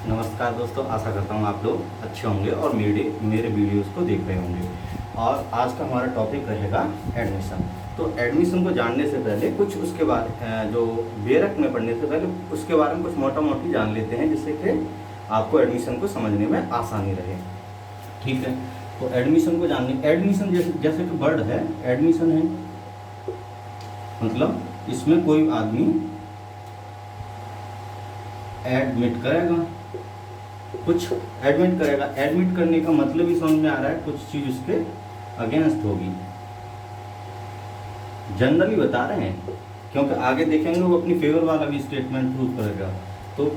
नमस्कार दोस्तों, आशा करता हूँ आप लोग अच्छे होंगे और मेरे वीडियोस को देख रहे होंगे। और आज का हमारा टॉपिक रहेगा एडमिशन। तो एडमिशन को जानने से पहले कुछ उसके बारे जो बेरक में पढ़ने से पहले उसके बारे में कुछ मोटा मोटी जान लेते हैं, जिससे कि आपको एडमिशन को समझने में आसानी रहे। ठीक है, तो एडमिशन को जानने, एडमिशन जैसे कि वर्ड है, एडमिशन है मतलब इसमें कोई आदमी एडमिट करेगा, कुछ एडमिट करेगा। एडमिट करने का मतलब ही समझ में आ रहा है, कुछ चीज उसके अगेंस्ट होगी। जनरली बता रहे हैं, क्योंकि आगे देखेंगे वो अपनी फेवर वाला भी स्टेटमेंट प्रूव करेगा। तो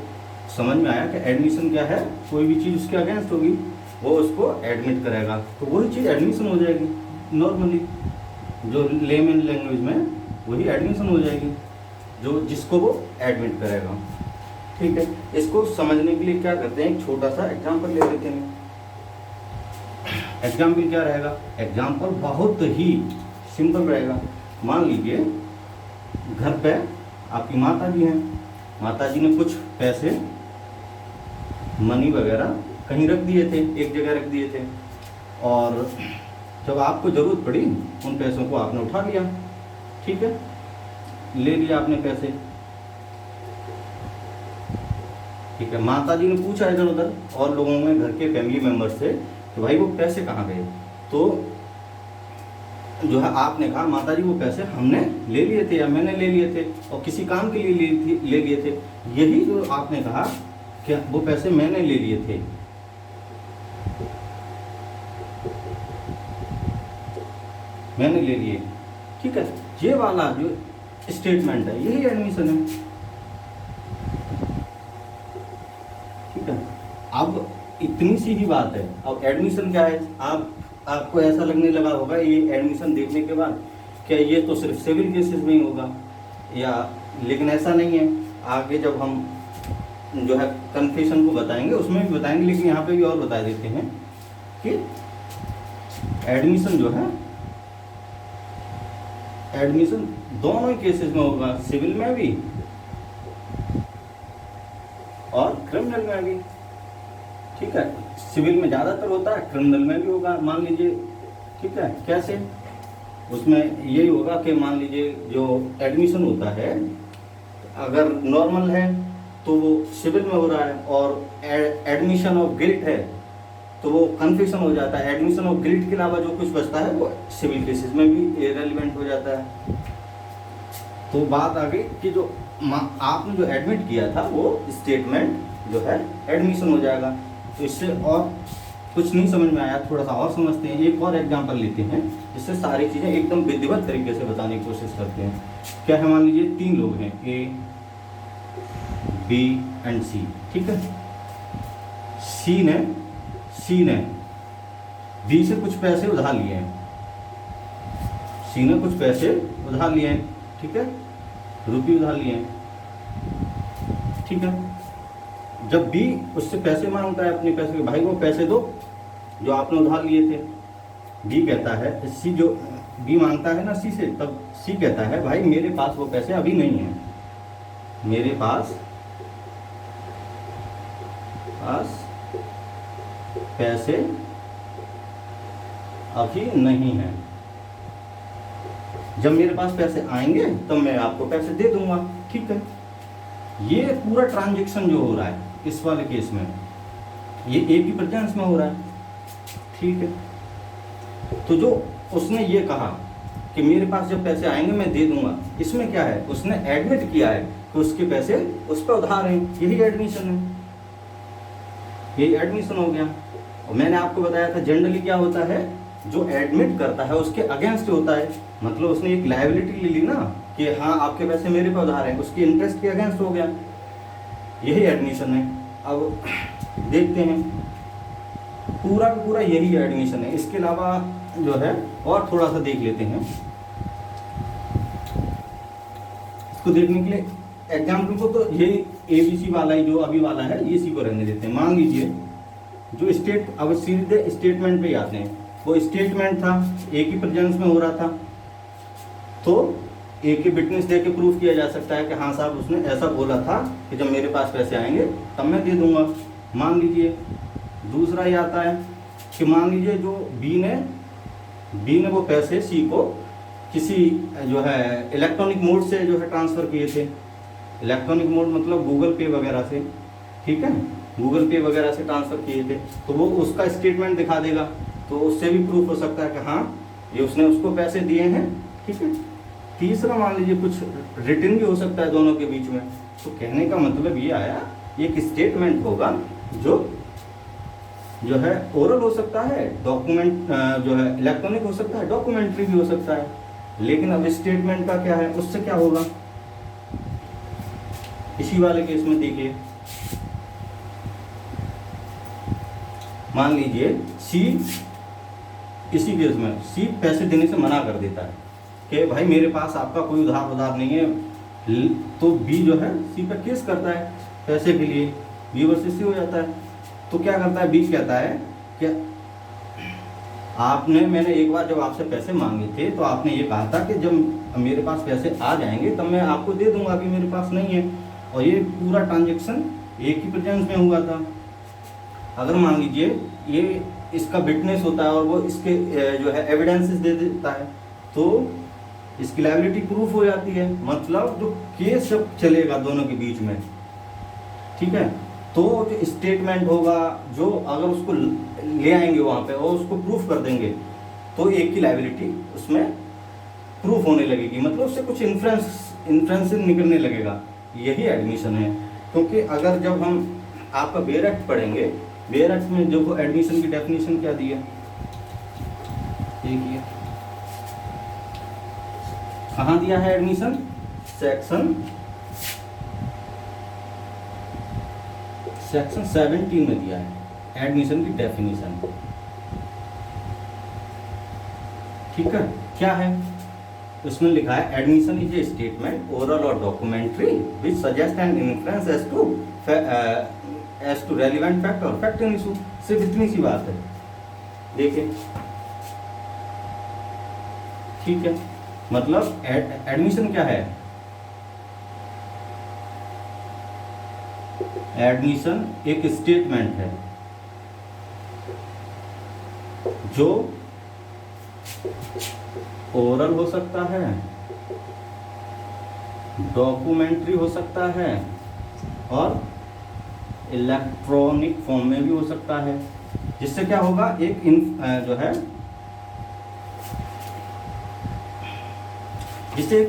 समझ में आया कि एडमिशन क्या है, कोई भी चीज उसके अगेंस्ट होगी वो उसको एडमिट करेगा, तो वही चीज एडमिशन हो जाएगी। नॉर्मली जो लेमन लैंग्वेज में वही एडमिशन हो जाएगी, जो जिसको वो एडमिट करेगा। ठीक है, इसको समझने के लिए क्या करते हैं, एक छोटा सा एग्जांपल ले लेते हैं। एग्जांपल क्या रहेगा, एग्जांपल बहुत ही सिंपल रहेगा। मान लीजिए घर पे आपकी माता जी हैं, माता जी ने कुछ पैसे मनी वगैरह कहीं रख दिए थे, एक जगह रख दिए थे, और जब आपको जरूरत पड़ी उन पैसों को आपने उठा लिया। ठीक है, ले लिया आपने पैसे। ठीक है, माता जी ने पूछा इधर उधर और लोगों में, घर के फैमिली मेंबर से, कि भाई वो पैसे कहाँ गए। तो जो है आपने कहा, माता जी वो पैसे हमने ले लिए थे या मैंने ले लिए थे और किसी काम के लिए ले लिए थे। यही जो आपने कहा कि वो पैसे मैंने ले लिए थे, मैंने ले लिए। ठीक है, ये वाला जो स्टेटमेंट है यही एडमिशन है। ठीक है, अब इतनी सी ही बात है। अब एडमिशन क्या है, आपको ऐसा लगने लगा होगा ये एडमिशन देखने के बाद क्या ये तो सिर्फ सिविल केसेस में ही होगा, या लेकिन ऐसा नहीं है। आगे जब हम जो है कन्फेशन को बताएंगे उसमें भी बताएंगे, लेकिन यहाँ पे भी और बता देते हैं कि एडमिशन जो है, एडमिशन दोनों केसेस में होगा, सिविल में भी और क्रिमिनल में भी। ठीक है, सिविल में ज़्यादातर होता है, क्रिमिनल में भी होगा मान लीजिए। ठीक है, कैसे, उसमें यही होगा कि मान लीजिए जो एडमिशन होता है अगर नॉर्मल है तो वो सिविल में हो रहा है, और एडमिशन ऑफ गिल्ट है तो वो कन्फेशन हो जाता है। एडमिशन ऑफ गिल्ट के अलावा जो कुछ बचता है वो सिविल केसेस में भी रेलिवेंट हो जाता है। तो बात आ गई कि जो आपने जो एडमिट किया था वो स्टेटमेंट जो है एडमिशन हो जाएगा। तो इससे और कुछ नहीं समझ में आया, थोड़ा सा और समझते हैं। एक और एग्जांपल लेते हैं जिससे सारी चीज़ें एकदम विधिवत तरीके से बताने की कोशिश करते हैं। क्या है, मान लीजिए 3 लोग हैं, ए बी एंड सी। ठीक है, सी ने बी से कुछ पैसे उधार लिए हैं, सी ने कुछ पैसे उधार लिए हैं। ठीक है, रुपये उधार लिए हैं। ठीक है, जब बी उससे पैसे मांगता है, अपने पैसे, भाई वो पैसे दो जो आपने उधार लिए थे। बी कहता है, सी जो बी मांगता है ना सी से, तब सी कहता है भाई मेरे पास वो पैसे अभी नहीं है, मेरे पास पैसे अभी नहीं है, जब मेरे पास पैसे आएंगे तब मैं आपको पैसे दे दूंगा। ठीक है, ये पूरा ट्रांजैक्शन जो हो रहा है इस वाले केस में ये एक ही प्रेजेंस में हो रहा है। ठीक है, तो जो उसने ये कहा कि मेरे पास जब पैसे आएंगे मैं दे दूंगा, इसमें क्या है, उसने एडमिट किया है कि उसके पैसे उस पर उधार हैं। यही एडमिशन है, यही एडमिशन हो गया। और मैंने आपको बताया था जनरली क्या होता है, जो एडमिट करता है उसके अगेंस्ट होता है, मतलब उसने एक लायबिलिटी ले ली ना कि हाँ आपके पैसे मेरे पे उधार हैं, उसकी इंटरेस्ट के अगेंस्ट हो गया, यही एडमिशन है। अब देखते हैं, पूरा का पूरा यही एडमिशन है। इसके अलावा जो है और थोड़ा सा देख लेते हैं, इसको देखने के लिए एग्जाम्पल को तो ये ABC वाला ही जो अभी वाला है ये सी को रहने देते हैं। मान लीजिए जो अब सीधे स्टेटमेंट पे ही आते हैं, वो स्टेटमेंट था, एक ही प्रेजेंस में हो रहा था, तो एक ही विटनेस दे के प्रूफ किया जा सकता है कि हाँ साहब उसने ऐसा बोला था कि जब मेरे पास पैसे आएंगे तब मैं दे दूंगा। मान लीजिए दूसरा ये आता है कि मान लीजिए जो बी ने वो पैसे सी को किसी जो है इलेक्ट्रॉनिक मोड से जो है ट्रांसफ़र किए थे। इलेक्ट्रॉनिक मोड मतलब गूगल पे वगैरह से, ठीक है, गूगल पे वगैरह से ट्रांसफ़र किए थे, तो वो उसका स्टेटमेंट दिखा देगा, तो उससे भी प्रूफ हो सकता है कि हाँ ये उसने उसको पैसे दिए हैं, ठीक है। तीसरा मान लीजिए कुछ रिटन भी हो सकता है दोनों के बीच में। तो कहने का मतलब ये आया, एक स्टेटमेंट होगा जो है ओरल हो सकता है, डॉक्यूमेंट जो है इलेक्ट्रॉनिक हो सकता है, डॉक्यूमेंट्री भी हो सकता है। लेकिन अब स्टेटमेंट का क्या है, उससे क्या होगा, इसी वाले केस में देखिए, मान लीजिए सी, इसी केस में सी पैसे देने से मना कर देता है कि भाई मेरे पास आपका कोई उधार नहीं है, तो बी जो है सी पर केस करता है पैसे के लिए, बी वर्सेस सी हो जाता है। तो क्या करता है, बी कहता है कि मैंने एक बार जब आपसे पैसे मांगे थे तो आपने ये कहा था कि जब मेरे पास पैसे आ जाएंगे तब मैं आपको दे दूंगा, अभी मेरे पास नहीं है। और ये पूरा ट्रांजेक्शन एक ही प्रेजेंस में हुआ था। अगर मान लीजिए ये इसका विटनेस होता है और वो इसके जो है एविडेंसेस दे देता है, तो इसकी लायबिलिटी प्रूफ हो जाती है। मतलब जो केस जब चलेगा दोनों के बीच में, ठीक है, तो जो स्टेटमेंट होगा, जो अगर उसको ले आएंगे वहाँ पे और उसको प्रूफ कर देंगे, तो एक की लायबिलिटी उसमें प्रूफ होने लगेगी, मतलब उससे कुछ इन्फ्रेंस निकलने लगेगा। यही एडमिशन है। क्योंकि अगर जब हम आपका बेयर एक्ट पढ़ेंगे, बेयर एक्ट में जो एडमिशन की डेफिनेशन क्या दी है, देखिए कहाँ दिया है एडमिशन, सेक्शन 17 में दिया है एडमिशन की डेफिनेशन, ठीक है। क्या है उसमें लिखा है, admission is a statement oral और documentary which suggest and influence as to relevant fact और फैक्ट इन इशू। सिर्फ इतनी सी बात है, देखिए, ठीक है। मतलब एडमिशन क्या है, एडमिशन एक स्टेटमेंट है जो ओरल हो सकता है, डॉक्यूमेंट्री हो सकता है और इलेक्ट्रॉनिक फॉर्म में भी हो सकता है। जिससे क्या होगा, एक जो है जिससे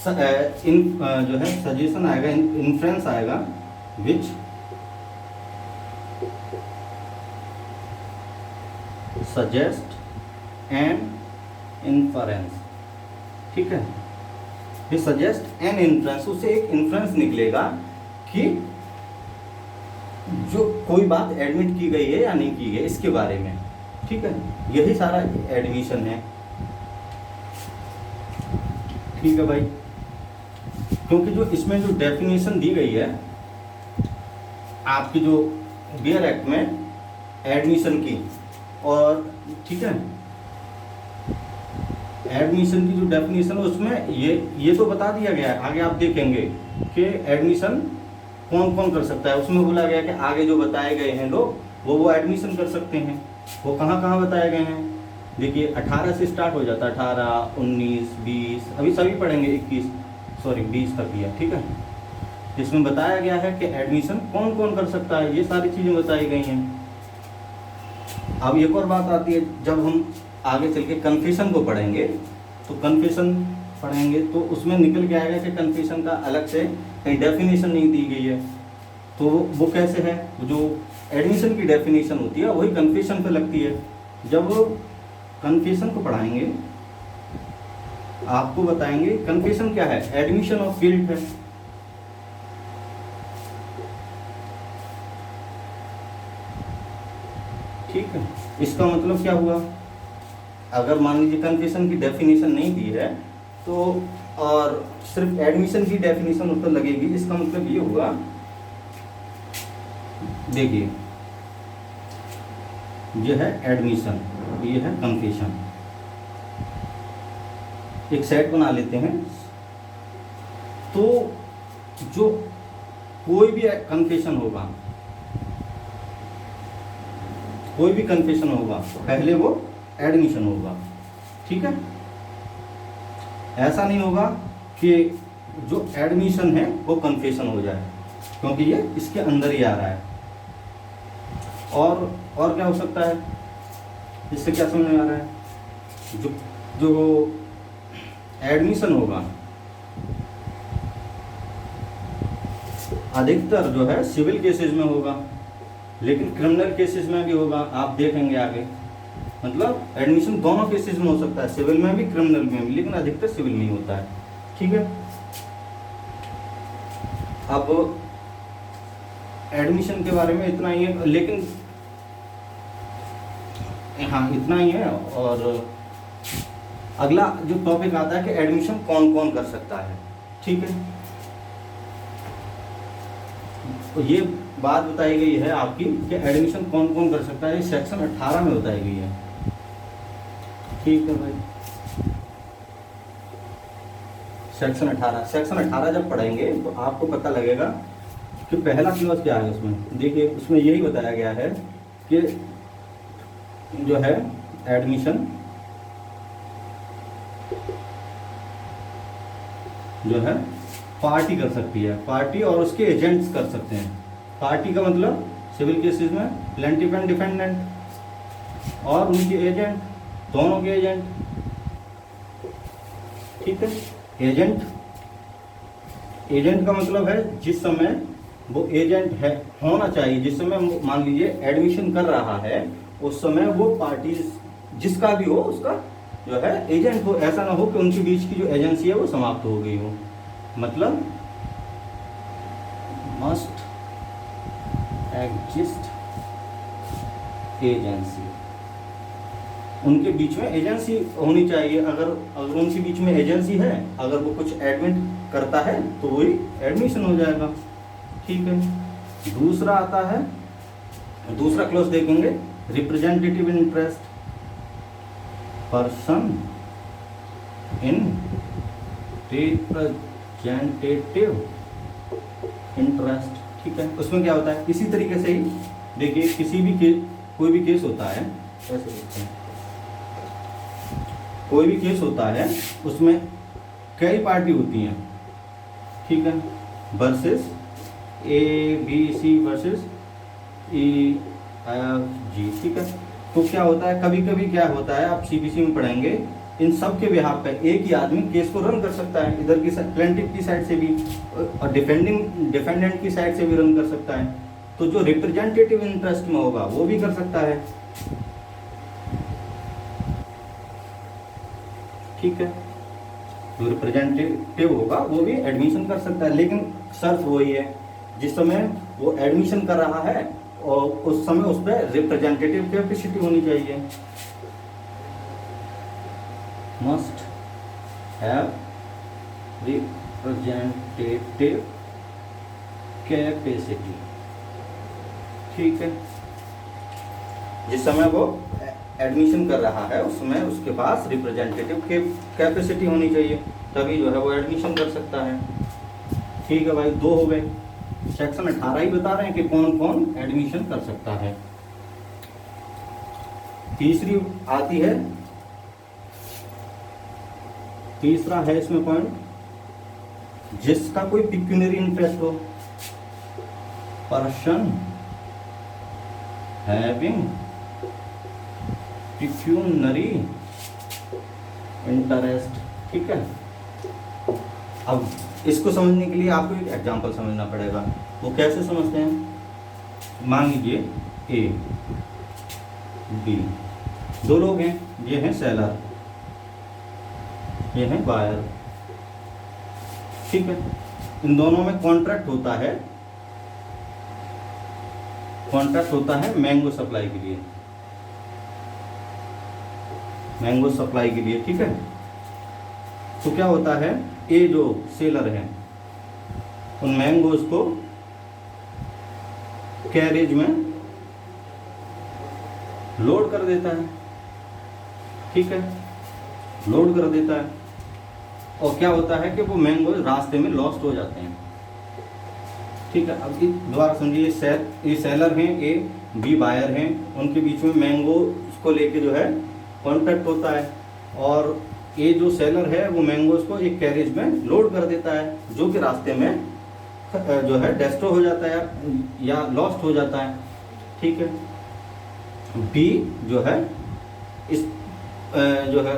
जो है सजेशन आएगा, इन्फ्लुएंस आएगा, विच सजेस्ट एंड इन्फरेंस, ठीक है। ये सजेस्ट एंड इन्फ्लुएंस, उससे एक इन्फ्लुएंस निकलेगा कि जो कोई बात एडमिट की गई है या नहीं की गई इसके बारे में, ठीक है। यही सारा एडमिशन है, ठीक है भाई। क्योंकि जो इसमें जो डेफिनेशन दी गई है आपकी जो बेयर एक्ट में एडमिशन की, और ठीक है, एडमिशन की जो डेफिनेशन है उसमें ये तो बता दिया गया है। आगे आप देखेंगे कि एडमिशन कौन कौन कर सकता है। उसमें बोला गया कि आगे जो बताए गए हैं लोग वो एडमिशन कर सकते हैं। वो कहाँ कहाँ बताए गए हैं, देखिए 18 से स्टार्ट हो जाता है, 18, 19, 20, अभी सभी पढ़ेंगे, 20 तक किया, ठीक है। इसमें बताया गया है कि एडमिशन कौन कौन कर सकता है, ये सारी चीज़ें बताई गई हैं। अब एक और बात आती है, जब हम आगे चल के कन्फेशन को पढ़ेंगे तो कन्फेशन पढ़ेंगे तो उसमें निकल के आएगा कि कन्फेशन का अलग से कहीं डेफिनेशन नहीं दी गई है। तो वो कैसे है, जो एडमिशन की डेफिनेशन होती है वही कन्फेशन पे लगती है। जब कन्फेशन को पढ़ाएंगे आपको बताएंगे कन्फेशन क्या है, एडमिशन ऑफ गिल्ट है, ठीक है। इसका मतलब क्या हुआ, अगर मान लीजिए कन्फेशन की डेफिनेशन नहीं दी है तो और सिर्फ एडमिशन की डेफिनेशन ऊपर लगेगी, इसका मतलब ये हुआ, देखिए ये है एडमिशन, ये है कन्फेशन। एक सेट बना लेते हैं। तो जो कोई भी कन्फेशन होगा कोई भी कन्फेशन होगा पहले वो एडमिशन होगा, ठीक है। ऐसा नहीं होगा कि जो एडमिशन है वो कन्फेशन हो जाए, क्योंकि ये इसके अंदर ही आ रहा है। और क्या हो सकता है, इससे क्या समझ में आ रहा है, जो एडमिशन होगा अधिकतर जो है सिविल केसेस में होगा, लेकिन क्रिमिनल केसेस में भी होगा, आप देखेंगे आगे। मतलब एडमिशन दोनों केसेस में हो सकता है, सिविल में भी क्रिमिनल में भी, लेकिन अधिकतर सिविल में ही होता है, ठीक है। अब एडमिशन के बारे में इतना ही है, लेकिन हाँ इतना ही है। और अगला जो टॉपिक आता है कि एडमिशन कौन कौन कर सकता है, ठीक है। तो ये बात बताई गई है आपकी कि एडमिशन कौन कौन कर सकता है, सेक्शन 18 में बताई गई है, ठीक है भाई। सेक्शन 18 जब पढ़ेंगे तो आपको पता लगेगा कि पहला क्लॉज क्या है उसमें। देखिए उसमें यही बताया गया है कि जो है एडमिशन जो है पार्टी कर सकती है, पार्टी और उसके एजेंट्स कर सकते हैं। पार्टी का मतलब सिविल केसेस में प्लेंटिफ एंड डिफेंडेंट, और उनके एजेंट, दोनों के एजेंट, ठीक है। एजेंट का मतलब है जिस समय वो एजेंट है होना चाहिए, जिस समय मान लीजिए एडमिशन कर रहा है उस समय वो पार्टी जिसका भी हो उसका जो है एजेंट हो। ऐसा ना हो कि उनके बीच की जो एजेंसी है वो समाप्त हो गई हो। मतलब मस्ट एग्जिस्ट एजेंसी, उनके बीच में एजेंसी होनी चाहिए। अगर उनके बीच में एजेंसी है, अगर वो कुछ एडमिट करता है तो वही एडमिशन हो जाएगा, ठीक है। दूसरा आता है, दूसरा क्लॉज देखेंगे, representative interest, person in representative interest, ठीक है। उसमें क्या होता है, इसी तरीके से ही देखिए किसी भी केस, कोई भी केस होता है, कैसे देखते हैं, कोई भी केस होता है उसमें कई पार्टी होती हैं, ठीक है, वर्सेस ABC वर्सेस EFG, ठीक है। तो क्या होता है, कभी कभी क्या होता है, आप CBC में पढ़ेंगे, इन सब के बिहाफ पे एक ही आदमी केस को रन कर सकता है, इधर की प्लेंटिफ की साइड से भी और डिफेंडेंट की साइड से भी रन कर सकता है। तो जो रिप्रेजेंटेटिव इंटरेस्ट में होगा वो भी कर सकता है, ठीक है। जो रिप्रेजेंटेटिव होगा वो भी एडमिशन कर सकता है, लेकिन शर्त वही है, जिस समय वो एडमिशन कर रहा है और उस समय उस पर रिप्रेजेंटेटिव कैपेसिटी होनी चाहिए। मस्ट हैव रिप्रेजेंटेटिव कैपेसिटी, ठीक है। जिस समय वो एडमिशन कर रहा है उस समय उसके पास रिप्रेजेंटेटिव कैपेसिटी होनी चाहिए, तभी जो है वो एडमिशन कर सकता है, ठीक है भाई। 2 हो गए। सेक्शन 18 ही बता रहे हैं कि कौन कौन एडमिशन कर सकता है। तीसरी आती है, तीसरा है इसमें पॉइंट, जिसका कोई पिक्यूनरी इंटरेस्ट हो, पर्सन हैविंग पिक्यूनरी इंटरेस्ट, ठीक है। अब इसको समझने के लिए आपको एक एग्जांपल समझना पड़ेगा। वो कैसे समझते हैं, मान लीजिए A B 2 लोग हैं, ये हैं सेलर, ये हैं बायर, ठीक है। इन दोनों में कॉन्ट्रैक्ट होता है, कॉन्ट्रैक्ट होता है मैंगो सप्लाई के लिए, मैंगो सप्लाई के लिए, ठीक है। तो क्या होता है, ए जो सेलर है उन मैंगोज को कैरेज में लोड कर देता है, ठीक है, लोड कर देता है। और क्या होता है कि वो मैंगोज रास्ते में लॉस्ट हो जाते हैं, ठीक है। अब दोबारा समझिए, ये सेलर हैं ए बी बायर हैं, उनके बीच में मैंगो को लेके जो है कॉन्टैक्ट होता है, और ये जो सेलर है वो मैंगोज को एक कैरेज में लोड कर देता है, जो कि रास्ते में जो है डेस्ट्रॉय हो जाता है या लॉस्ट हो जाता है। ठीक है, बी जो है इस जो है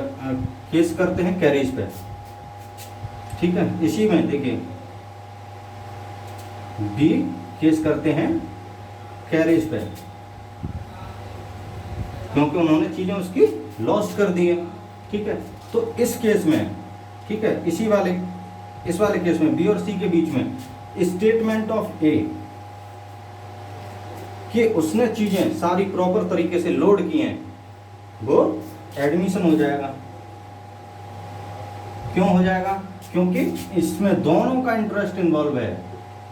केस करते हैं कैरेज पे। ठीक है, इसी में देखिए बी केस करते हैं कैरेज पे, क्योंकि उन्होंने चीजें उसकी लॉस्ट कर दी है। ठीक है, तो इस केस में, ठीक है, इस वाले केस में बी और सी के बीच में स्टेटमेंट ऑफ ए कि उसने चीजें सारी प्रॉपर तरीके से लोड की हैं, वो एडमिशन हो जाएगा। क्यों हो जाएगा? क्योंकि इसमें दोनों का इंटरेस्ट इन्वॉल्व है,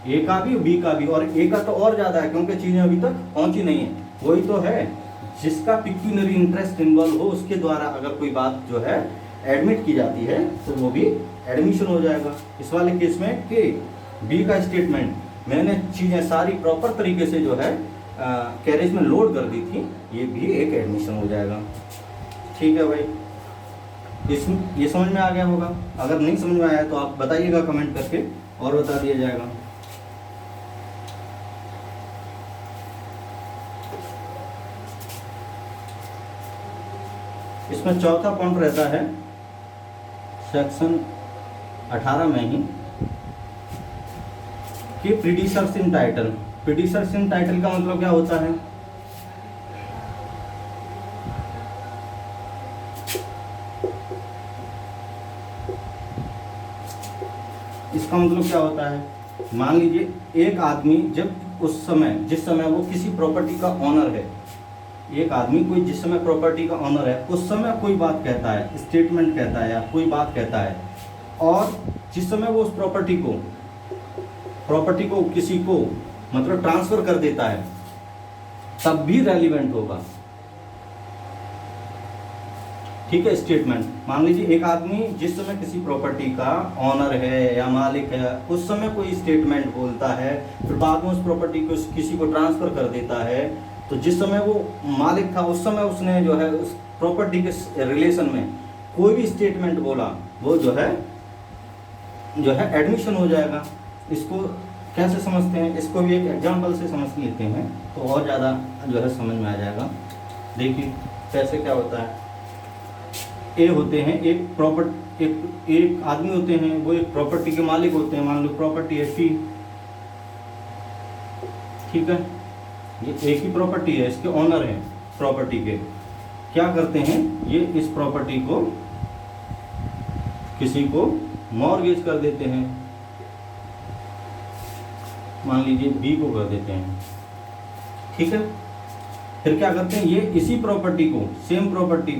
ए का भी बी का भी, और ए का तो और ज्यादा है क्योंकि चीजें अभी तक पहुंची नहीं है। वही तो है, जिसका पिक्यूनरी इंटरेस्ट इन्वॉल्व हो उसके द्वारा अगर कोई बात जो है एडमिट की जाती है तो वो भी एडमिशन हो जाएगा। इस वाले केस में कि बी का स्टेटमेंट, मैंने चीजें सारी प्रॉपर तरीके से जो है कैरेज में लोड कर दी थी, ये भी एक एडमिशन हो जाएगा। ठीक है भाई, ये समझ में आ गया होगा। अगर नहीं समझ में आया तो आप बताइएगा कमेंट करके और बता दिया जाएगा। इसमें चौथा पॉइंट रहता है सेक्शन 18 में ही कि प्रीडिसर्स इन टाइटल। प्रीडिसर्स इन टाइटल का मतलब क्या होता है? इसका मतलब क्या होता है? मान लीजिए एक आदमी जब उस समय, जिस समय वो किसी प्रॉपर्टी का ऑनर है, एक आदमी कोई जिस समय प्रॉपर्टी का ऑनर है उस समय कोई बात कहता है, स्टेटमेंट कहता है या कोई बात कहता है, और जिस समय वो उस प्रॉपर्टी को किसी को मतलब ट्रांसफर कर देता है, तब भी रेलिवेंट होगा। ठीक है, स्टेटमेंट। मान लीजिए एक आदमी जिस समय किसी प्रॉपर्टी का ऑनर है या मालिक है, उस समय कोई स्टेटमेंट बोलता है, फिर बाद में उस प्रॉपर्टी को किसी को ट्रांसफर कर देता है, तो जिस समय वो मालिक था उस समय उसने जो है उस प्रॉपर्टी के रिलेशन में कोई भी स्टेटमेंट बोला, वो जो है एडमिशन हो जाएगा। इसको कैसे समझते हैं? इसको भी एक एग्जांपल से समझ लेते हैं तो और ज़्यादा जो है समझ में आ जाएगा। देखिए कैसे क्या होता है। ए होते हैं एक आदमी होते हैं, वो एक प्रॉपर्टी के मालिक होते हैं। मान लो प्रॉपर्टी है पी, ठीक है, ये एक ही प्रॉपर्टी है, इसके ऑनर हैं प्रॉपर्टी के। क्या करते हैं, ये इस प्रॉपर्टी को किसी को मॉर्गेज कर देते हैं, मान लीजिए बी को कर देते हैं। ठीक है, फिर क्या करते हैं, ये इसी प्रॉपर्टी को, सेम प्रॉपर्टी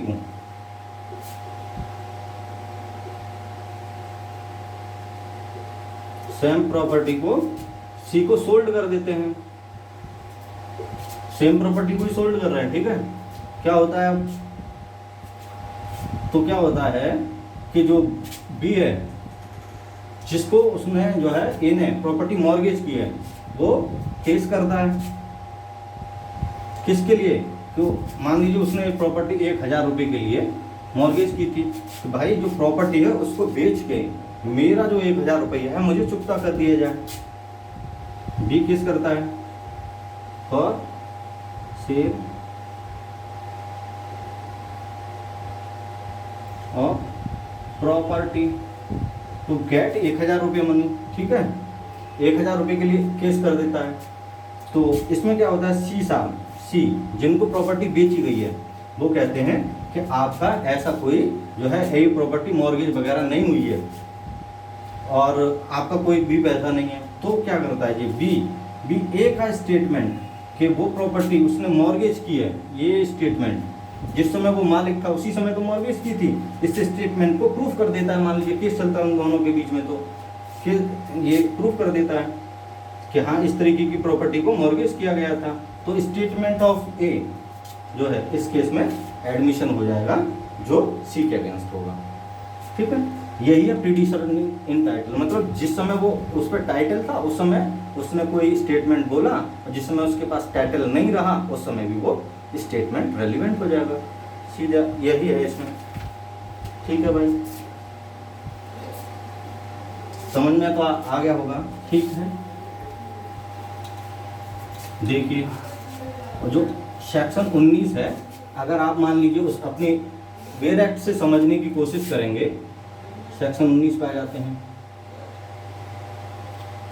को सी को सोल्ड कर देते हैं। सेम प्रॉपर्टी को ही सोल्ड कर रहे हैं। ठीक है, क्या होता है अब? तो क्या होता है कि जो बी है, जिसको उसने जो है ए ने प्रॉपर्टी मॉर्गेज की है, वो केस करता है। किसके लिए? तो मान लीजिए उसने प्रॉपर्टी 1000 रुपये के लिए मॉर्गेज की थी, तो भाई जो प्रॉपर्टी है उसको बेच के मेरा जो 1000 रुपये है मुझे चुकता कर दिया जाए। बी केस करता है for sale of property to get 1000 रुपये मनी। ठीक है, 1000 रुपये के लिए केस कर देता है। तो इसमें क्या होता है, सी जिनको प्रॉपर्टी बेची गई है वो कहते हैं कि आपका ऐसा कोई जो है ये प्रॉपर्टी मॉर्गेज वगैरह नहीं हुई है और आपका कोई भी पैसा नहीं है। तो क्या करता है, ये बी ए का स्टेटमेंट कि वो प्रॉपर्टी उसने मॉर्गेज की है, ये स्टेटमेंट जिस समय वो मालिक था उसी समय तो मॉर्गेज की थी, इस स्टेटमेंट को प्रूफ कर देता है। मान लीजिए केस चलता है उन दोनों के बीच में, तो फिर ये प्रूफ कर देता है कि हाँ इस तरीके की प्रॉपर्टी को मॉर्गेज किया गया था। तो स्टेटमेंट ऑफ ए जो है इस केस में एडमिशन हो जाएगा, जो सी के अगेंस्ट होगा। ठीक है, यही है प्रीडिसर इन टाइटल, मतलब जिस समय वो उस पर टाइटल था उस समय उसने कोई स्टेटमेंट बोला और जिस समय उसके पास टाइटल नहीं रहा उस समय भी वो स्टेटमेंट रेलिवेंट हो जाएगा। सीधा यही है इसमें। ठीक है भाई, समझ में तो आ गया होगा। ठीक है, देखिए जो सेक्शन 19 है, अगर आप मान लीजिए उस अपने वेयर एक्ट से समझने की कोशिश करेंगे, सेक्शन 19 पे आ जाते हैं।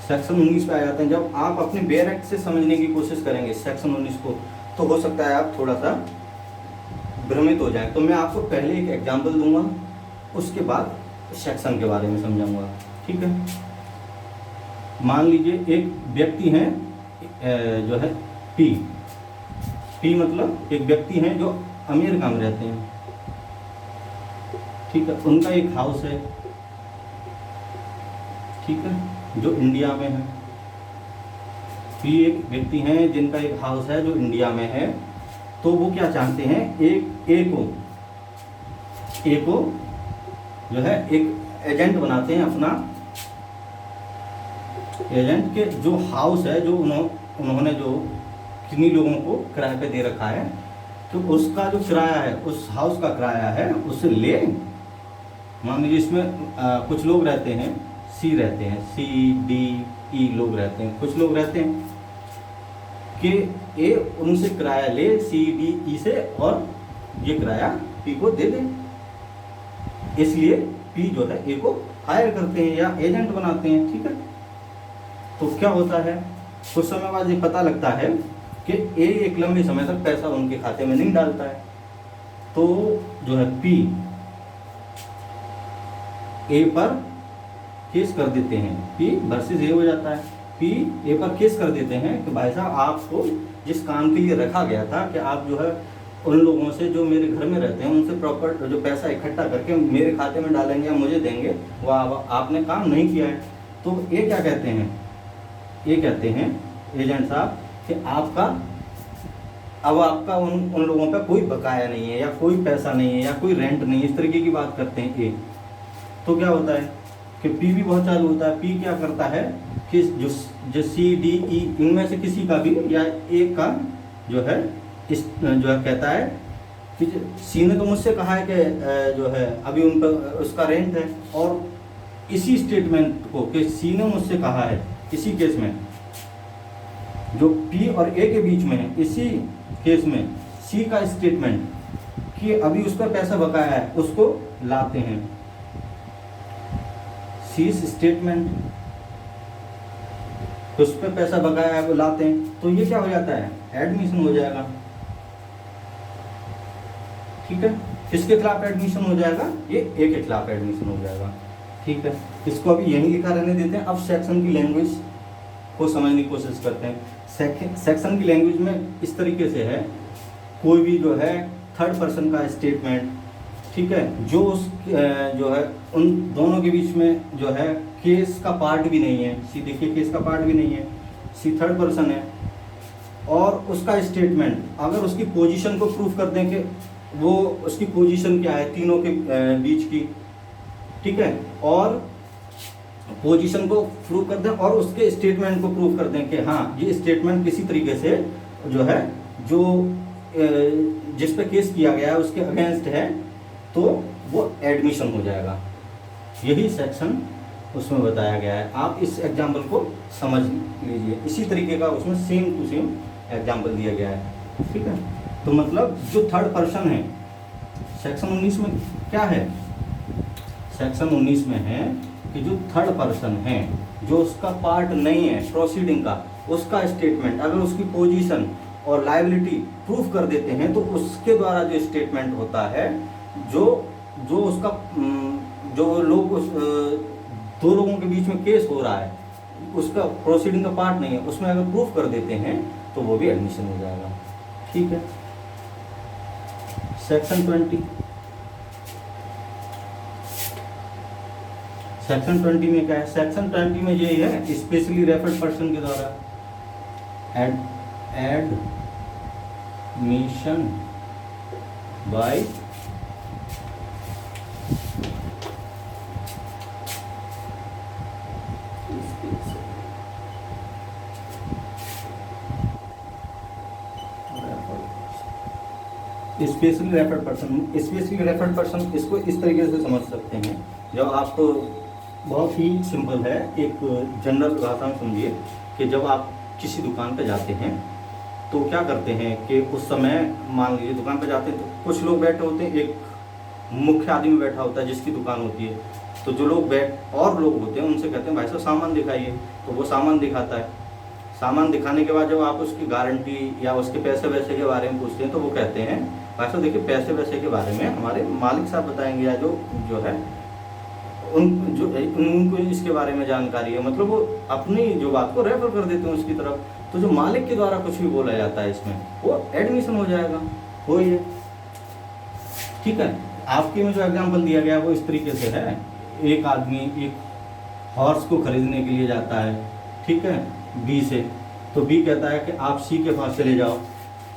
सेक्शन 19 पे आ जाते हैं। जब आप अपने वेयर एक्ट से समझने की कोशिश करेंगे सेक्शन 19 को, तो हो सकता है आप थोड़ा सा भ्रमित हो जाए। तो मैं आपको पहले एक एग्जाम्पल दूंगा, उसके बाद सेक्शन के बारे में समझाऊंगा। ठीक है, मान लीजिए एक व्यक्ति है जो है पी मतलब एक व्यक्ति हैं जो अमेरिका में रहते हैं। ठीक है, उनका एक हाउस है, ठीक है, जो इंडिया में है। पी एक व्यक्ति हैं जिनका एक हाउस है जो इंडिया में है। तो वो क्या चाहते हैं, ए को जो है एक एजेंट बनाते हैं अपना। एजेंट के जो हाउस है, जो उन्होंने जो किन्हीं लोगों को किराए पे दे रखा है, तो उसका जो किराया है, उस हाउस का किराया है, उसे ले। मान लीजिए इसमें कुछ लोग रहते हैं, सी रहते हैं, CDE लोग रहते हैं, कुछ लोग रहते हैं कि ए उनसे किराया ले CDE से और ये किराया पी को दे दे। इसलिए पी जो है ए को हायर करते हैं या एजेंट बनाते हैं। ठीक है, तो क्या होता है, कुछ समय बाद ये पता लगता है कि ए एक लंबे समय तक पैसा उनके खाते में नहीं डालता है। तो जो है पी ए पर केस कर देते हैं। पी वर्सेस ए हो जाता है। पी ए पर केस कर देते हैं कि भाई साहब आपको जिस काम के लिए रखा गया था कि आप जो है उन लोगों से जो मेरे घर में रहते हैं उनसे प्रॉपर जो पैसा इकट्ठा करके मेरे खाते में डालेंगे या मुझे देंगे, वो आपने काम नहीं किया है। तो ये क्या कहते हैं, ये कहते हैं एजेंट साहब कि आपका उन लोगों पर कोई बकाया नहीं है या कोई पैसा नहीं है या कोई रेंट नहीं है, इस तरीके की बात करते हैं ए। तो क्या होता है कि पी भी बहुत चालू होता है। पी क्या करता है कि जो CDE इनमें से किसी का भी या ए का जो है कहता है कि सी ने तो मुझसे कहा है कि जो है अभी उन पर उसका रेंट है, और इसी स्टेटमेंट को कि सी ने मुझसे कहा है, इसी केस में जो पी और ए के बीच में है, इसी केस में सी का स्टेटमेंट कि अभी उस पर पैसा बकाया है उसको लाते हैं। सी स्टेटमेंट तो उस पर पैसा बकाया है वो लाते हैं। तो ये क्या हो जाता है, एडमिशन हो जाएगा। ठीक है, किसके खिलाफ एडमिशन हो जाएगा, ये ए के खिलाफ एडमिशन हो जाएगा। ठीक है, इसको अभी यहीं लिखा रहने देते हैं। अब सेक्शन की लैंग्वेज को समझने की कोशिश करते हैं। सेक्शन की लैंग्वेज में इस तरीके से है, कोई भी जो है थर्ड पर्सन का स्टेटमेंट, ठीक है, जो जो है उन दोनों के बीच में जो है केस का पार्ट भी नहीं है। सी देखिए केस का पार्ट भी नहीं है, सी थर्ड पर्सन है, और उसका स्टेटमेंट अगर उसकी पोजीशन को प्रूफ कर दें कि वो उसकी पोजीशन क्या है तीनों के बीच की, ठीक है, और पोजीशन को प्रूव कर दें और उसके स्टेटमेंट को प्रूव कर दें कि हाँ ये स्टेटमेंट किसी तरीके से जो है जो जिस पे केस किया गया है उसके अगेंस्ट है, तो वो एडमिशन हो जाएगा। यही सेक्शन उसमें बताया गया है। आप इस एग्जाम्पल को समझ लीजिए, इसी तरीके का उसमें सेम टू सेम एग्जाम्पल दिया गया है। ठीक है, तो मतलब जो थर्ड पर्सन है सेक्शन 19 में क्या है, सेक्शन 19 में है कि जो थर्ड पर्सन है जो उसका पार्ट नहीं है प्रोसीडिंग का, उसका स्टेटमेंट अगर उसकी पोजीशन और लायबिलिटी प्रूफ कर देते हैं तो उसके द्वारा जो स्टेटमेंट होता है, जो उसका जो लोग उस दो लोगों के बीच में केस हो रहा है उसका प्रोसीडिंग का पार्ट नहीं है, उसमें अगर प्रूफ कर देते हैं तो वो भी एडमिशन हो जाएगा। ठीक है, सेक्शन 20 में क्या है, सेक्शन 20 में यही है, स्पेशली रेफर्ड पर्सन के द्वारा admission by specially referred person इसको इस तरीके से समझ सकते हैं। जब आप, बहुत ही सिंपल है, एक जनरल भाषा में समझिए कि जब आप किसी दुकान पर जाते हैं तो क्या करते हैं कि उस समय मान लीजिए दुकान पर जाते हैं तो कुछ लोग बैठे होते हैं, एक मुख्य आदमी बैठा होता है जिसकी दुकान होती है, तो जो लोग और लोग होते हैं उनसे कहते हैं भाई साहब सामान दिखाइए, तो वो सामान दिखाता है। सामान दिखाने के बाद जब आप उसकी गारंटी या उसके पैसे वैसे के बारे में पूछते हैं तो वो कहते हैं भाई साहब देखिए पैसे वैसे के बारे में हमारे मालिक साहब बताएंगे, या जो है उनको इसके बारे में जानकारी है, मतलब वो अपनी जो बात को रेफर कर देते हैं उसकी तरफ। तो जो मालिक के द्वारा कुछ भी बोला जाता है इसमें वो एडमिशन हो जाएगा, वो ये ठीक है। आपके में जो एग्जाम्पल दिया गया वो इस तरीके से है, एक आदमी एक हॉर्स को खरीदने के लिए जाता है, ठीक है, बी से, तो बी कहता है कि आप सी के पास चले जाओ।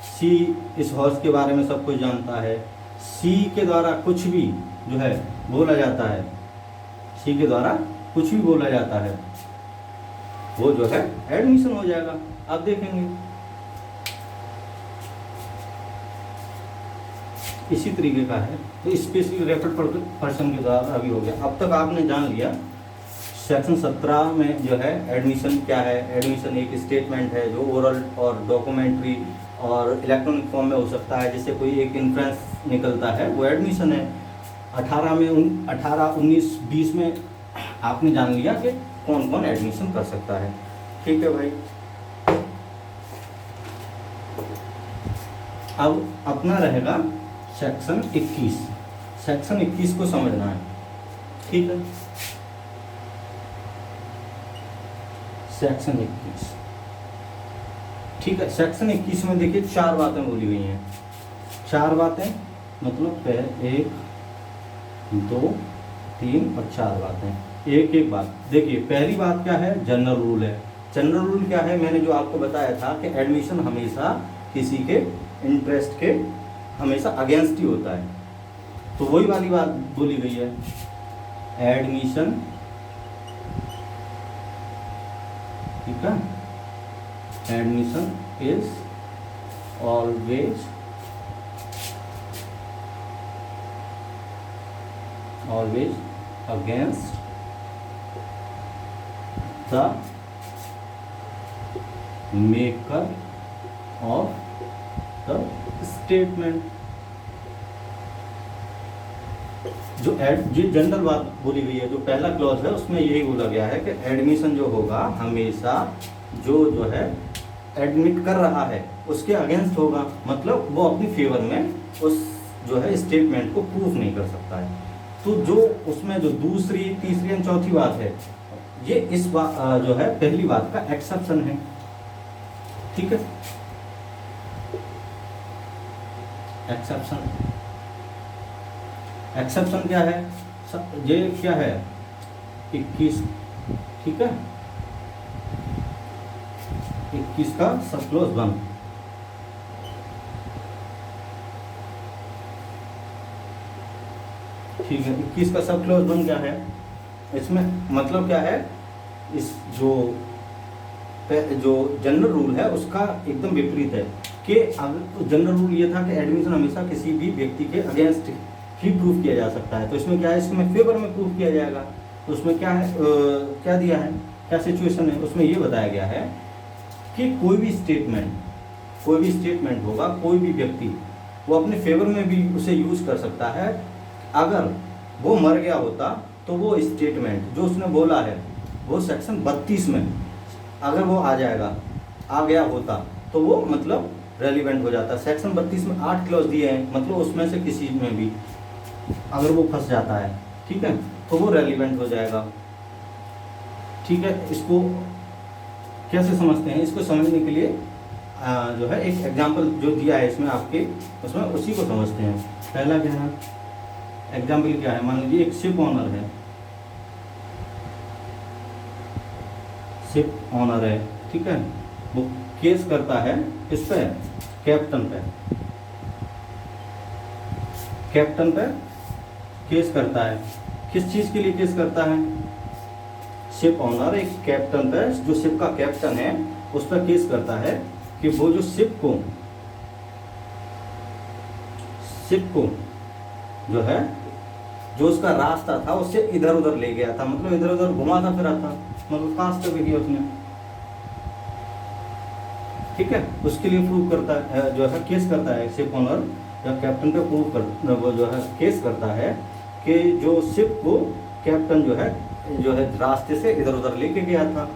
सी इस हॉर्स के बारे में सब कुछ जानता है, सी के द्वारा कुछ भी जो है बोला जाता है, सी के द्वारा कुछ भी बोला जाता है वो जो है एडमिशन हो जाएगा। आप देखेंगे इसी तरीके का है। तो स्पेशली रेफर्ड पर्सन के द्वारा अभी हो गया। अब तक आपने जान लिया सेक्शन 17 में जो है एडमिशन क्या है। एडमिशन एक स्टेटमेंट है जो ओरल और डॉक्यूमेंट्री और इलेक्ट्रॉनिक फॉर्म में हो सकता है, जिससे कोई एक इन्फ्रेंस निकलता है, वो एडमिशन है। 18 में 18, 19, 20 में आपने जान लिया कि कौन कौन एडमिशन कर सकता है। ठीक है भाई, अब अपना रहेगा सेक्शन 21। सेक्शन 21 को समझना है, ठीक है। सेक्शन 21, ठीक है। सेक्शन 21 में देखिए 4 बातें बोली हुई हैं। 4 बातें मतलब 1, 2, 3 और 4 बातें, एक एक बात। देखिए पहली बात क्या है, जनरल रूल है। जनरल रूल क्या है, मैंने जो आपको बताया था कि एडमिशन हमेशा किसी के इंटरेस्ट के हमेशा अगेंस्ट ही होता है, तो वही वाली बात बोली गई है। एडमिशन, ठीक है, admission is always against the maker of the statement. जो जनरल बात बोली गई है, जो पहला क्लॉज है उसमें यही बोला गया है कि एडमिशन जो होगा हमेशा जो है एडमिट कर रहा है उसके अगेंस्ट होगा, मतलब वो अपनी फेवर में उस जो है स्टेटमेंट को प्रूफ नहीं कर सकता है। तो जो उसमें जो दूसरी, तीसरी और चौथी बात है, ये इस बात जो है पहली बात का एक्सेप्शन है, ठीक है। एक्सेप्शन क्या है, ये क्या है 21, ठीक है, 21 का सब क्लोज 1। ठीक है, 21 का सब क्लोज 1 क्या है, इसमें मतलब क्या है, इस जो जनरल रूल है उसका एकदम विपरीत है कि जनरल रूल ये था कि एडमिशन हमेशा किसी भी व्यक्ति के अगेंस्ट ही प्रूफ किया जा सकता है। तो इसमें क्या है, इसमें फेवर में प्रूफ किया जाएगा। तो उसमें क्या है, क्या दिया है, क्या सिचुएशन है, उसमें ये बताया गया है कि कोई भी स्टेटमेंट होगा, कोई भी व्यक्ति वो अपने फेवर में भी उसे यूज कर सकता है। अगर वो मर गया होता तो वो स्टेटमेंट जो उसने बोला है वो सेक्शन 32 में अगर वो आ गया होता तो वो मतलब रेलिवेंट हो जाता। सेक्शन 32 में 8 क्लॉज दिए हैं, मतलब उसमें से किसी में भी अगर वो फंस जाता है, ठीक है, तो वो रेलिवेंट हो जाएगा, ठीक है। इसको कैसे समझते हैं, इसको समझने के लिए जो है एक एग्जांपल जो दिया है इसमें आपके, उसमें उसी को समझते हैं। पहला क्या है, एग्जांपल क्या है, मान लीजिए एक शिप ऑनर है, शिप ऑनर है, ठीक है, वो केस करता है इस पे, कैप्टन पे केस करता है। किस चीज के लिए केस करता है, शिप ऑनर एक कैप्टन पे, जो शिप का कैप्टन है उस पर केस करता है कि वो जो शिप शिप को जो है, जो उसका रास्ता था उससे इधर उधर ले गया था, मतलब इधर उधर घुमा था फिरा था, मतलब कास्ट भी किया उसने, ठीक है। उसके लिए प्रूव करता है, जो है केस करता है शिप ओनर या कैप्टन पे प्रूव कर, वो जो है केस करता है कि जो शिप को कैप्टन जो है रास्ते से इधर उधर लेके गया था।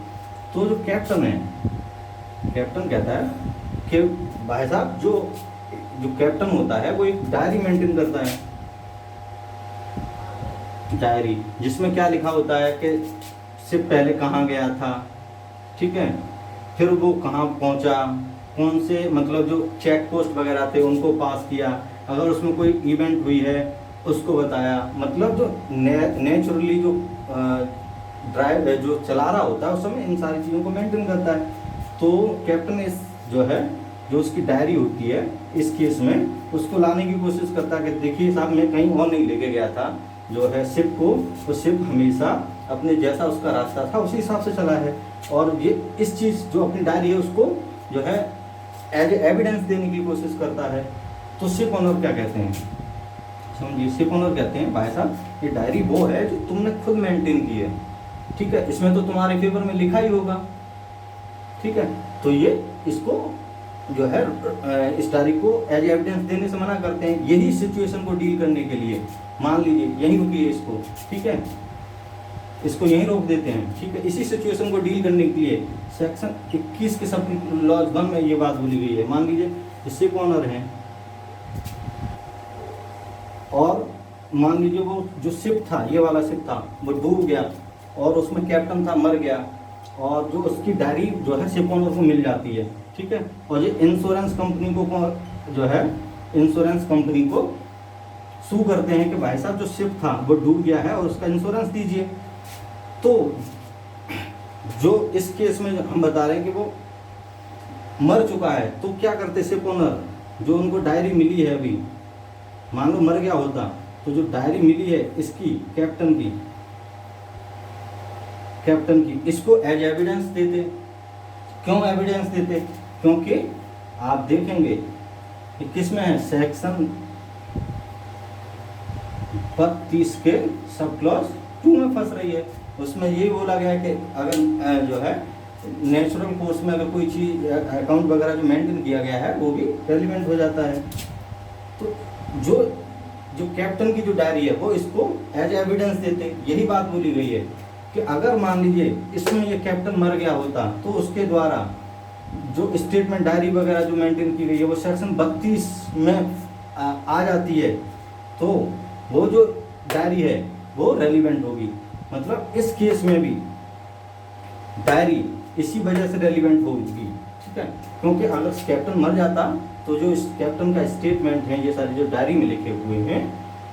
तो जो कैप्टन है, कैप्टन कहता है कि भाई साहब जो कैप्टन होता है वो एक डायरी मेंटेन करता है, डायरी जिसमें क्या लिखा होता है कि शिप पहले कहाँ गया था, ठीक है, फिर वो कहाँ पहुँचा, कौन से मतलब जो चेक पोस्ट वगैरह थे उनको पास किया, अगर उसमें कोई इवेंट हुई है उसको बताया, मतलब जो नेचुरली जो ड्राइव जो चला रहा होता है उस समय इन सारी चीज़ों को मेंटेन करता है। तो कैप्टन इस जो है जो उसकी डायरी होती है इस केस में उसको लाने की कोशिश करता है कि देखिए साहब मैं कहीं और नहीं लेके गया था जो है शिप को, तो शिप हमेशा अपने जैसा उसका रास्ता था उसी हिसाब से चला है। और ये इस चीज़ जो अपनी डायरी है उसको जो है एज एविडेंस देने की कोशिश करता है। तो शिप ओनर क्या कहते हैं, समझिए, शिप ओनर कहते हैं भाई साहब ये डायरी वो है जो तुमने खुद मेंटेन की है, ठीक है, इसमें तो तुम्हारे फेवर में लिखा ही होगा, ठीक है। तो ये इसको जो है इस डायरी को एज एविडेंस देने से मना करते हैं, यही सिचुएशन को डील करने के लिए। मान लीजिए यहीं रुकिए इसको, ठीक है, इसको यहीं रोक देते हैं, ठीक है। इसी सिचुएशन को डील करने के लिए सेक्शन 21 के सब लॉज 1 में ये बात बोली गई है। मान लीजिए शिप ओनर हैं और मान लीजिए वो जो शिप था, ये वाला शिप था, वो डूब गया और उसमें कैप्टन था मर गया, और जो उसकी डायरी जो है शिप ओनर को मिल जाती है, ठीक है। और ये इंश्योरेंस कंपनी को जो है इंश्योरेंस कंपनी को सू करते हैं कि भाई साहब जो शिप था वो डूब गया है और उसका इंश्योरेंस दीजिए। तो जो इस केस में हम बता रहे हैं कि वो मर चुका है, तो क्या करते शिप ओनर, जो उनको डायरी मिली है अभी, मान लो मर गया होता तो जो डायरी मिली है इसकी कैप्टन की इसको एज एविडेंस देते। क्यों एविडेंस देते, क्योंकि आप देखेंगे कि किस में है, सेक्शन 32 के सब क्लॉज 2 में फंस रही है। उसमें ये बोला गया है कि अगर जो है नेचुरल कोर्स में अगर कोई चीज़ अकाउंट वगैरह जो मेंटेन किया गया है वो भी रेलिवेंट हो जाता है। तो जो कैप्टन की जो डायरी है वो इसको एज एविडेंस देते। यही बात बोली गई है कि अगर मान लीजिए इसमें ये कैप्टन मर गया होता तो उसके द्वारा जो स्टेटमेंट डायरी वगैरह जो मेंटेन की गई है वो सेक्शन 32 में आ जाती है, तो वो जो डायरी है वो रेलिवेंट होगी। मतलब इस केस में भी डायरी इसी वजह से रेलिवेंट होगी, ठीक है, क्योंकि अगर कैप्टन मर जाता तो जो इस कैप्टन का स्टेटमेंट है, ये सारे जो डायरी में लिखे हुए हैं,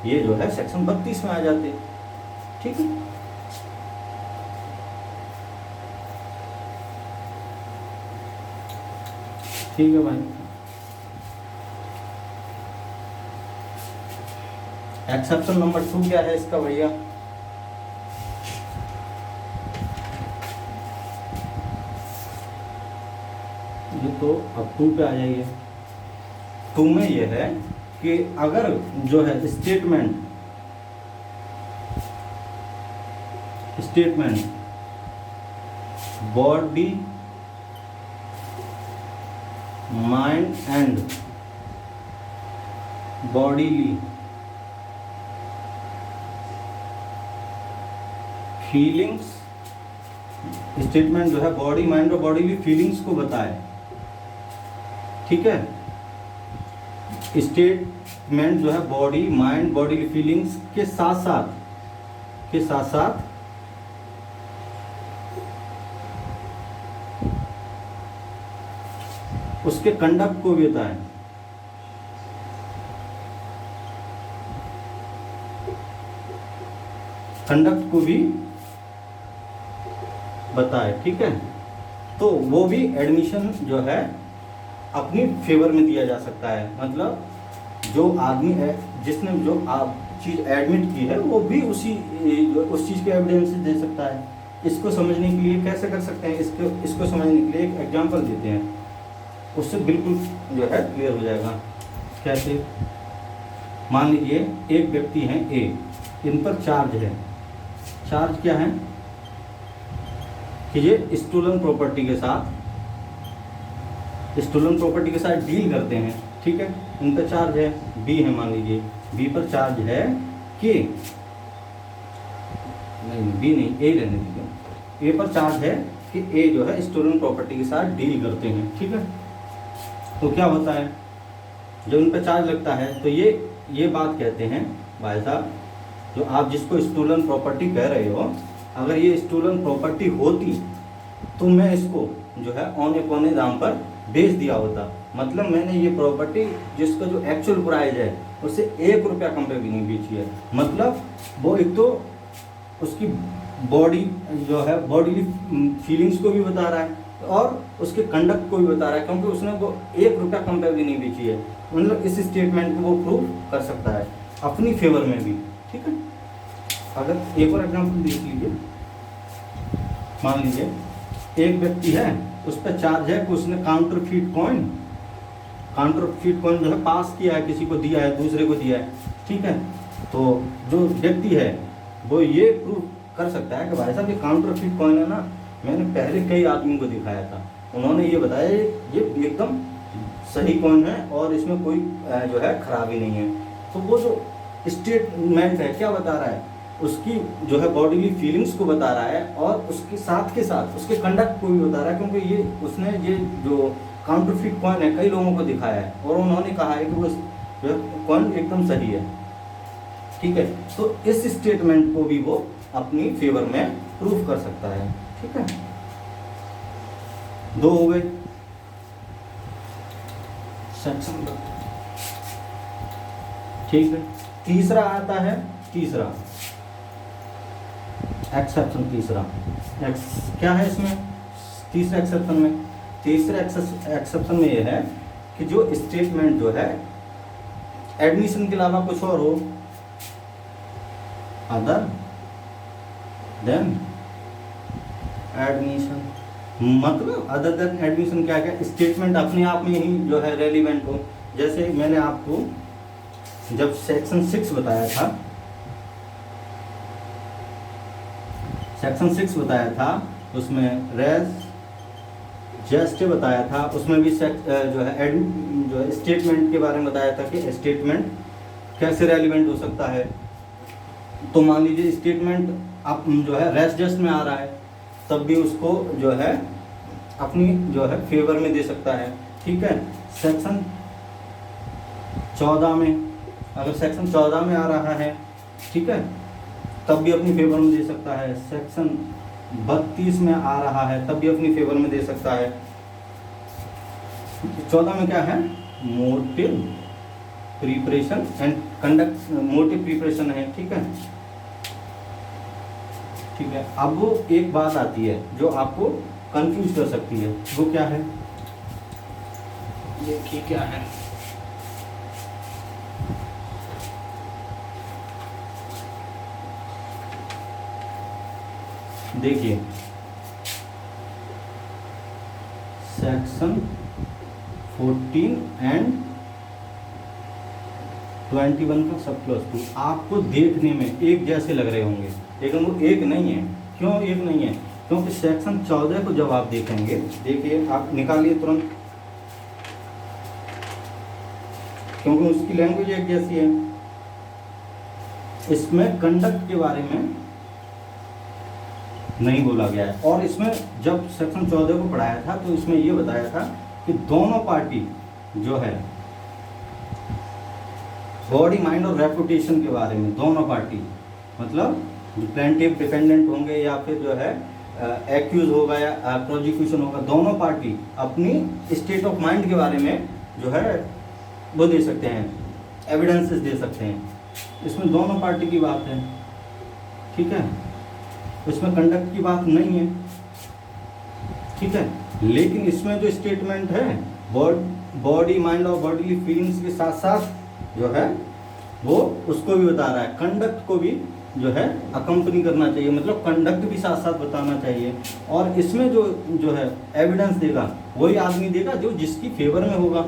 ये जो है सेक्शन 32 में आ जाते, ठीक है। ठीक है भाई, एक्सेप्शन नंबर 2 क्या है इसका भैया, ये तो अब 2 पे आ जाइए। 2 में ये है कि अगर जो है statement body mind and bodily feelings, statement जो है बॉडी माइंड और बॉडीली फीलिंग्स को बताए, ठीक है। स्टेटमेंट जो है बॉडी माइंड बॉडीली फीलिंग्स के साथ साथ उसके कंडक्ट को भी बताए, कंडक्ट को भी बताए, ठीक है। तो वो भी एडमिशन जो है अपनी फेवर में दिया जा सकता है। मतलब जो आदमी है जिसने जो आप चीज़ एडमिट की है वो भी उस चीज़ के एविडेंस दे सकता है। इसको समझने के लिए कैसे कर सकते हैं, इसको समझने के लिए एक एग्जांपल देते हैं, उससे बिल्कुल जो है क्लियर हो जाएगा। कैसे, मान लीजिए एक व्यक्ति है ए, इन पर चार्ज है। चार्ज क्या है कि ये स्टोलन प्रॉपर्टी के साथ डील करते हैं, ठीक है। इन पर चार्ज है, बी है, मान लीजिए बी पर चार्ज है कि नहीं, बी नहीं, ए रहने दीजिए। ए पर चार्ज है कि ए जो है स्टोलन प्रॉपर्टी के साथ डील करते हैं, ठीक है। तो क्या होता है जब इन पर चार्ज लगता है तो ये बात कहते हैं भाई साहब, जो आप जिसको स्टोलन प्रॉपर्टी कह रहे हो, अगर ये स्टोलन प्रॉपर्टी होती तो मैं इसको जो है औने पौने दाम पर बेच दिया होता। मतलब मैंने ये प्रॉपर्टी जिसका जो एक्चुअल प्राइस है उससे 1 रुपया कम पे भी नहीं बेची है। मतलब वो एक तो उसकी बॉडी जो है बॉडीली फीलिंग्स को भी बता रहा है और उसके कंडक्ट को भी बता रहा है, क्योंकि उसने वो 1 रुपया कम पे भी नहीं बेची है। मतलब इस स्टेटमेंट को वो प्रूव कर सकता है अपनी फेवर में भी, ठीक है। अगर एक और एग्जाम्पल देख लीजिए, मान लीजिए एक व्यक्ति है, उस पर चार्ज है कि उसने काउंटरफीट कॉइन जो है पास किया है, किसी को दिया है, दूसरे को दिया है, ठीक है। तो जो व्यक्ति है वो ये प्रूव कर सकता है कि भाई साहब ये काउंटरफीट कॉइन है ना, मैंने पहले कई आदमी को दिखाया था, उन्होंने ये बताया ये एकदम सही कॉइन है और इसमें कोई जो है खराबी नहीं है। तो वो जो स्टेटमेंट है क्या बता रहा है, उसकी जो है बॉडीली फीलिंग्स को बता रहा है और उसके साथ के साथ उसके कंडक्ट को भी बता रहा है, क्योंकि ये उसने ये जो काउंटरफीट कॉइन है कई लोगों को दिखाया है और उन्होंने कहा है कि वो कॉइन एकदम सही है, ठीक है। तो इस स्टेटमेंट को भी वो अपनी फेवर में प्रूफ कर सकता है, ठीक है। 2 हो गए सेक्शन का, ठीक है। तीसरा आता है, तीसरा एक्सेप्शन, तीसरा क्या है इसमें, तीसरे एक्सेप्शन में ये है कि जो स्टेटमेंट जो है एडमिशन के अलावा कुछ और हो, अदर देन एडमिशन, मतलब अदर देन एडमिशन क्या क्या स्टेटमेंट अपने आप में ही जो है रेलिवेंट हो। जैसे मैंने आपको जब सेक्शन 6 बताया था, उसमें रेस जस्ट बताया था, उसमें भी जो है स्टेटमेंट के बारे में बताया था कि स्टेटमेंट कैसे रेलिवेंट हो सकता है। तो मान लीजिए स्टेटमेंट आप जो है रेस जस्ट में आ रहा है, तब भी उसको जो है अपनी जो है फेवर में दे सकता है, ठीक है। सेक्शन 14 में, अगर सेक्शन 14 में आ रहा है, ठीक है, तब भी अपनी फेवर में दे सकता है। सेक्शन 32 में आ रहा है तब भी अपनी फेवर में दे सकता है। 14 में क्या है, motive preparation and conduct, motive preparation है, ठीक है, ठीक है। अब वो एक बात आती है जो आपको कंफ्यूज कर सकती है, वो क्या है, ये क्या है, देखिए सेक्शन 14 एंड 21 का सब प्लस 2 आपको देखने में एक जैसे लग रहे होंगे, लेकिन वो एक नहीं है। क्यों एक नहीं है, क्योंकि सेक्शन 14 को जब आप देखेंगे, देखिए आप निकालिए तुरंत, क्योंकि उसकी लैंग्वेज एक जैसी है। इसमें कंडक्ट के बारे में नहीं बोला गया है, और इसमें जब सेक्शन 14 को पढ़ाया था तो इसमें ये बताया था कि दोनों पार्टी जो है बॉडी माइंड और रेपुटेशन के बारे में, दोनों पार्टी मतलब प्लेंटिफ डिफेंडेंट होंगे या फिर जो है एक्यूज होगा या प्रोसिक्यूशन होगा, दोनों पार्टी अपनी स्टेट ऑफ माइंड के बारे में जो है वो दे सकते हैं, एविडेंसेस दे सकते हैं। इसमें दोनों पार्टी की बात है, ठीक है, इसमें कंडक्ट की बात नहीं है, ठीक है। लेकिन इसमें जो स्टेटमेंट है बॉडी माइंड और बॉडीली फीलिंग्स के साथ साथ जो है वो उसको भी बता रहा है, कंडक्ट को भी जो है अकम्पनी करना चाहिए, मतलब कंडक्ट भी साथ साथ बताना चाहिए। और इसमें जो है एविडेंस देगा वही आदमी देगा जो जिसकी फेवर में होगा,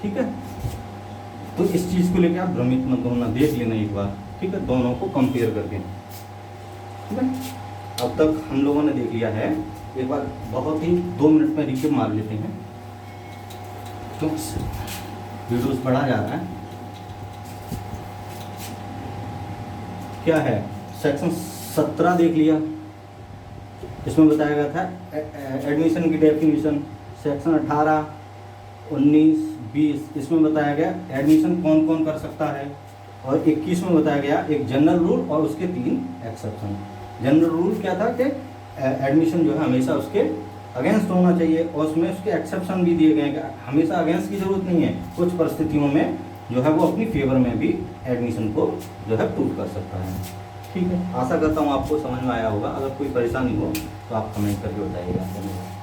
ठीक है। तो इस चीज़ को लेकर आप भ्रमित मत होना, देख लेना एक बार, ठीक है, दोनों को कंपेयर करके, ठीक है। अब तक हम लोगों ने देख लिया है, एक बार बहुत ही 2 मिनट में रिकेप मार लेते हैं, तो वीडियोस बढ़ा जा रहा है। क्या है, सेक्शन 17 देख लिया, इसमें बताया गया था एडमिशन की डेफिनेशन। सेक्शन 18, 19, 20 इसमें बताया गया एडमिशन कौन कौन कर सकता है, और 21 में बताया गया एक जनरल रूल और उसके 3 एक्सेप्शन। जनरल रूल क्या था कि एडमिशन जो है हमेशा उसके अगेंस्ट होना चाहिए, और उसमें उसके एक्सेप्शन भी दिए गए हैं कि हमेशा अगेंस्ट की जरूरत नहीं है, कुछ परिस्थितियों में जो है वो अपनी फेवर में भी एडमिशन को जो है प्रूव कर सकता है, ठीक है। आशा करता हूँ आपको समझ में आया होगा। अगर कोई परेशानी हो तो आप कमेंट करके बताइएगा। धन्यवाद।